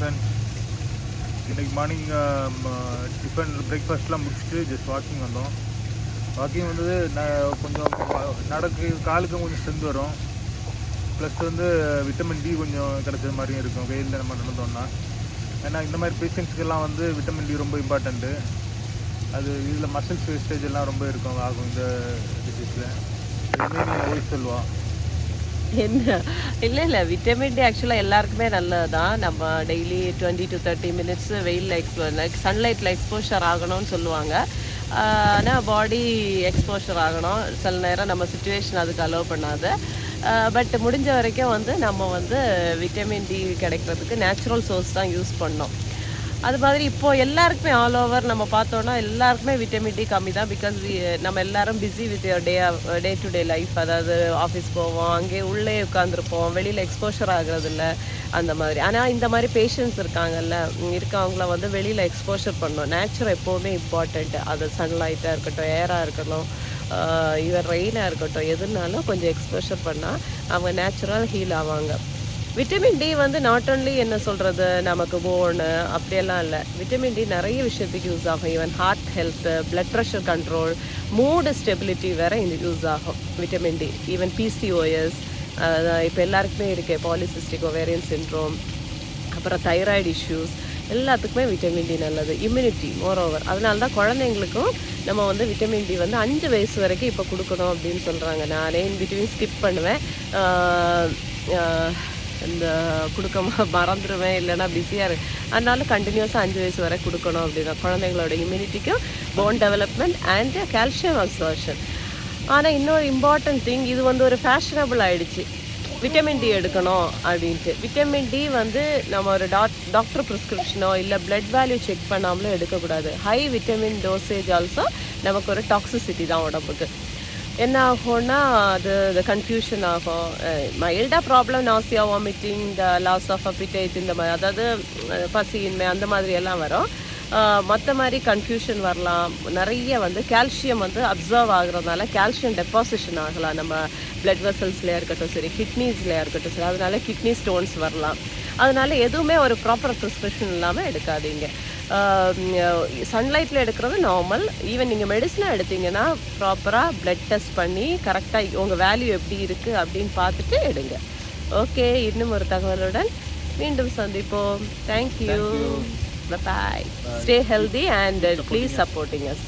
Friends. இன்றைக்கி morning tiffin பிரேக்ஃபாஸ்ட்லாம் முடிச்சுட்டு just walking வந்தோம். வாக்கிங் வந்தது கொஞ்சம் காலுக்கும் கொஞ்சம் ஸ்ட்ரென்த் வரும். ப்ளஸ் விட்டமின் டி கொஞ்சம் கிடைச்சது மாதிரியும் இருக்கும் வெயிலில் நம்ம நடந்தோம்னா. ஏன்னா இந்த மாதிரி பேஷண்ட்ஸ்க்கெல்லாம் விட்டமின் டி ரொம்ப இம்பார்ட்டண்ட்டு. அது இதில் மசில்ஸ் வேஸ்டேஜ் எல்லாம் ரொம்ப ஆகும் இந்த டிசீஸில். எதுவுமே சொல்லுவா என்ன இல்லை விட்டமின் டி ஆக்சுவலாக எல்லாருக்குமே நல்லது தான். நம்ம டெய்லி 20 to 30 மினிட்ஸ் வெயிலில் சன்லைட்டில் எக்ஸ்போஷர் ஆகணும்னு சொல்லுவாங்க. ஆனால் பாடி எக்ஸ்போஷர் ஆகணும். சில நேரம் நம்ம சுச்சுவேஷன் அதுக்கு அலோவ் பண்ணாது. பட் முடிஞ்ச வரைக்கும் நம்ம விட்டமின் டி கிடைக்கிறதுக்கு நேச்சுரல் சோர்ஸ் தான் யூஸ் பண்ணோம். அது மாதிரி இப்போது எல்லாருக்குமே ஆல் ஓவர் நம்ம பார்த்தோன்னா எல்லாருக்குமே விட்டமின் டி கம்மி தான். பிகாஸ் நம்ம எல்லோரும் busy with day to day life. அதாவது ஆஃபீஸ் போவோம், அங்கே உள்ளே உட்காந்துருப்போம், வெளியில் எக்ஸ்போஷர் ஆகிறதில்ல அந்த மாதிரி. ஆனால் இந்த மாதிரி பேஷண்ட்ஸ் இருக்கவங்கள வெளியில் எக்ஸ்போஷர் பண்ணணும். நேச்சுரல் எப்போவுமே இம்பார்ட்டண்ட்டு. அது சன்லைட்டாக இருக்கட்டும், ஏராக இருக்கட்டும், ஈவன் ரெயினாக இருக்கட்டும், எதுனாலும் கொஞ்சம் எக்ஸ்போஷர் பண்ணால் அவங்க நேச்சுரல் ஹீல் ஆவாங்க. விட்டமின் டி நாட் ஒன்லி என்ன சொல்கிறது நமக்கு போனு அப்படியெல்லாம் இல்லை. விட்டமின் டி நிறைய விஷயத்துக்கு யூஸ் ஆகும். Even heart health, blood pressure control, mood stability வேறு இந்த யூஸ் ஆகும் விட்டமின் டி. ஈவன் பிசிஓஎஸ் இப்போ எல்லாருக்குமே இருக்குது, பாலிசிஸ்டிக் ஒவேரியன் சிண்ட்ரோம், அப்புறம் தைராய்டு இஷ்யூஸ் எல்லாத்துக்குமே விட்டமின் டி நல்லது. Immunity moreover. அதனால தான் குழந்தைங்களுக்கும் நம்ம விட்டமின் டி 5 வயசு வரைக்கும் இப்போ கொடுக்கணும் அப்படின்னு சொல்கிறாங்க. நானே இன் பிட்வீன் ஸ்கிப் பண்ணுவேன், இந்த கொடுக்க மறந்துடுவேன், இல்லைனா பிஸியாக இருக்கு. அதனால கண்டினியூஸாக 5 வயசு வரை கொடுக்கணும் அப்படின்னா குழந்தைங்களோட இம்யூனிட்டிக்கும், bone development and calcium absorption. ஆனால் இன்னொரு இம்பார்ட்டன்ட் திங், இது ஒரு ஃபேஷனபிள் ஆகிடுச்சு விட்டமின் டி எடுக்கணும் அப்படின்ட்டு. விட்டமின் டி நம்ம ஒரு டாக்டர் ப்ரிஸ்கிரிப்ஷனோ இல்லை பிளட் வேல்யூ செக் பண்ணாமலும் எடுக்கக்கூடாது. ஹை விட்டமின் டோசேஜ் ஆல்சோ நமக்கு ஒரு டாக்ஸிசிட்டி தான் உடம்புக்கு. என்ன ஆகும்னா அது கன்ஃபியூஷன் ஆகும். மைல்டாக ப்ராப்ளம், நாசியா, வாமிட்டிங், இந்த லாஸ் ஆஃப் அப்பிடைட், இந்த மாதிரி அதாவது பசியின்மை அந்த மாதிரி எல்லாம் வரும். மற்ற மாதிரி கன்ஃபியூஷன் வரலாம். நிறைய கால்சியம் அப்சர்வ் ஆகுறதுனால கால்சியம் டெபாசிஷன் ஆகலாம் நம்ம பிளட் வெசல்ஸ்லேயே இருக்கட்டும் சரி, கிட்னிஸ்லேயே இருக்கட்டும் சரி. அதனால கிட்னி ஸ்டோன்ஸ் வரலாம். அதனால எதுவுமே ஒரு ப்ராப்பர் ப்ரிஸ்கிரிப்ஷன் இல்லாமல் எடுக்காதீங்க. சன்லைட்டில் எடுக்கிறது நார்மல். ஈவன் நீங்கள் மெடிசனாக எடுத்தீங்கன்னா ப்ராப்பராக பிளட் டெஸ்ட் பண்ணி கரெக்டாக உங்கள் வேல்யூ எப்படி இருக்குது அப்படின்னு பார்த்துட்டு எடுங்க. ஓகே, இன்னும் ஒரு தகவலுடன் மீண்டும் சந்திப்போம். Thank you. Bye. Stay healthy and please supporting us.